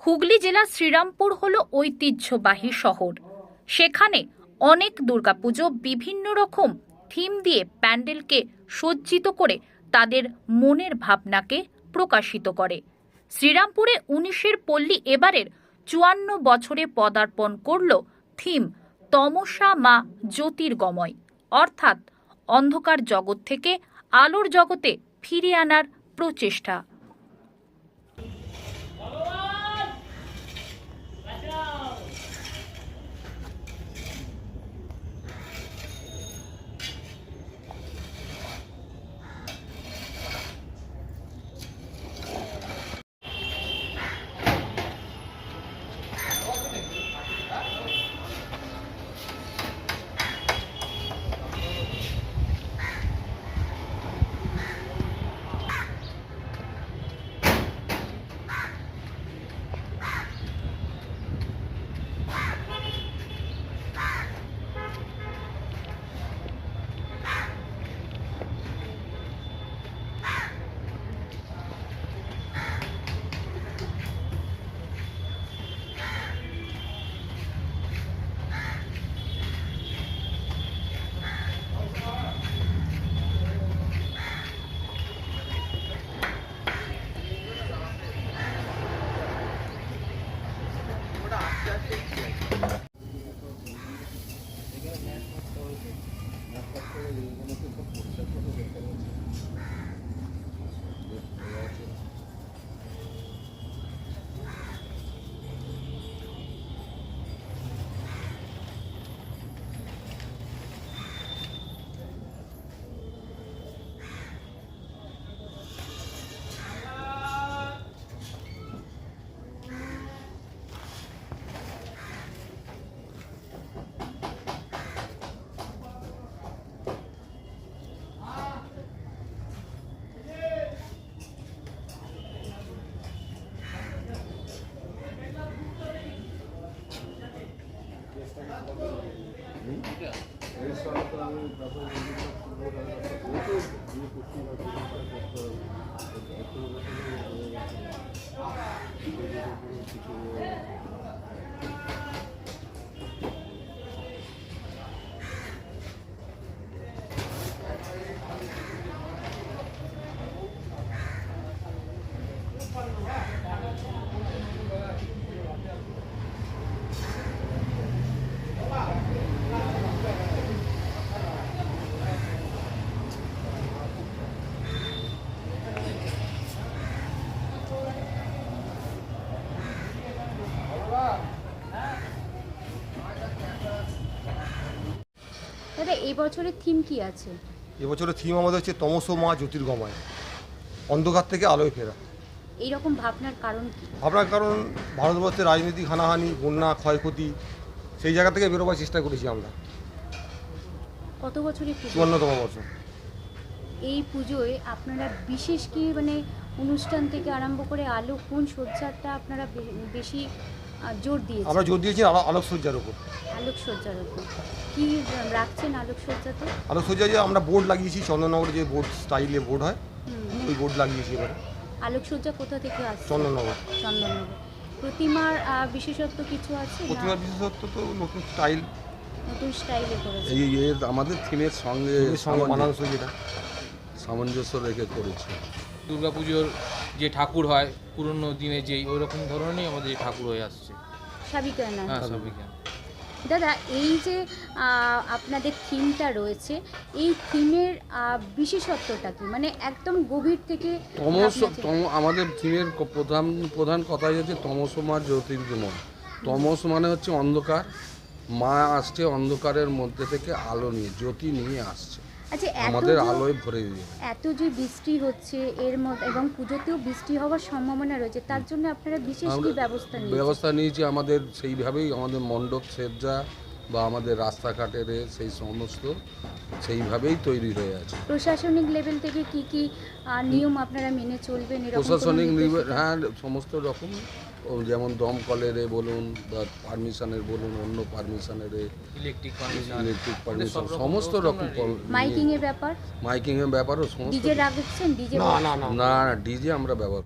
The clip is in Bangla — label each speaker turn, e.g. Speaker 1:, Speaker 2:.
Speaker 1: হুগলি জেলার শ্রীরামপুর হলো ঐতিহ্যবাহী শহর। সেখানে অনেক দুর্গাপুজো বিভিন্ন রকম থিম দিয়ে প্যান্ডেলকে সজ্জিত করে তাদের মনের ভাবনাকে প্রকাশিত করে। শ্রীরামপুরে 19-এর পল্লী এবারের 54 বছরে পদার্পণ করল থিম তমসা মা জ্যোতির্গময়, অর্থাৎ অন্ধকার জগৎ থেকে আলোর জগতে ফিরে আনার প্রচেষ্টা।
Speaker 2: দাদা, এই বছরের থিম কি আছে?
Speaker 3: এবছরের থিম আমাদের হচ্ছে তমসো মা জ্যোতির্গময়, অন্ধকার থেকে আলোয় ফেরা।
Speaker 2: এইরকম ভাবনার কারণ কি?
Speaker 3: ভাবনার কারণ ভারতবর্ষের রাজনৈতিক হানাহানি, বন্যা, ক্ষয়ক্ষতি, সেই জায়গা থেকে বেরোবার চেষ্টা করেছি আমরা।
Speaker 2: কত বছরের পুজো?
Speaker 3: 54তম বছর।
Speaker 2: এই পুজোয় আপনারা বিশেষ কি অনুষ্ঠান থেকে আরম্ভ করে আলো কোন সজ্জাটা আপনারা বেশি জোর দিয়েছেন?
Speaker 3: আমরা জোর দিয়েছি আলোকসজ্জার উপর।
Speaker 2: আলোকসজ্জার উপর কি রাখছেন আলোকসজ্জাতে?
Speaker 3: আলোকসজ্জা যে আমরা বোর্ড লাগিয়েছি, চন্দননগরে যে বোর্ড স্টাইলে বোর্ড হয়, ওই বোর্ড লাগিয়েছি এবারে।
Speaker 2: আলোকসজ্জা কোথা থেকে আসছে?
Speaker 3: চন্দননগর।
Speaker 2: চন্দননগর। প্রতিমার বিশেষত্ব কিছু আছে?
Speaker 3: প্রতিমার বিশেষত্ব তো নতুন স্টাইল,
Speaker 2: নতুন স্টাইলে করেছে।
Speaker 4: এই আমাদের থিমের সঙ্গে
Speaker 3: মানানসই যেটা
Speaker 4: সামঞ্জস্য রেখে করেছে।
Speaker 5: দুর্গাপুজোর যে ঠাকুর হয় পুরনো দিনে যেই ওই রকম ধরনেরই আমাদের এই ঠাকুর হয়ে আসছে।
Speaker 2: সাবিকা না?
Speaker 5: হ্যাঁ, সাবিকা।
Speaker 2: দাদা, এই যে আপনাদের থিমটা রয়েছে, এই থিমের বিশেষত্বটা কি? মানে একদম গভীর থেকে
Speaker 4: আমাদের থিমের প্রধান কথাই হচ্ছে তমস মা জ্যোতির্গময়। তমস মানে হচ্ছে অন্ধকার, মা আসছে অন্ধকারের মধ্যে থেকে আলো নিয়ে, জ্যোতি নিয়ে আসছে।
Speaker 2: আচ্ছা,
Speaker 4: আমাদের আলোয় ভরে দিয়ে
Speaker 2: এত যে বৃষ্টি হচ্ছে এর মধ্যে এবং পুজোতেও বৃষ্টি হওয়ার সম্ভাবনা রয়েছে, তার জন্য আপনারা বিশেষ কি ব্যবস্থা
Speaker 4: নিয়েছি? আমাদের সেইভাবেই আমাদের মণ্ডপ সজ্জা বা আমাদের রাস্তাঘাটের সেই সমস্ত সেইভাবেই তৈরি হয়ে আছে।
Speaker 2: প্রশাসনিক লেভেল থেকে কি কি নিয়ম আপনারা মেনে চলবেন?
Speaker 4: প্রশাসনিক লেভেল, হ্যাঁ, সমস্ত রকম, যেমন দমকলের বলুন বা পারমিশনের বলুন, অন্য পারমিশনের, ইলেকট্রিক পারমিশন, সমস্ত রকম।
Speaker 2: মাইকিং এর ব্যাপারও
Speaker 4: ডিজে রাখছেন?
Speaker 3: না,
Speaker 4: না, ডিজে আমরা ব্যবহার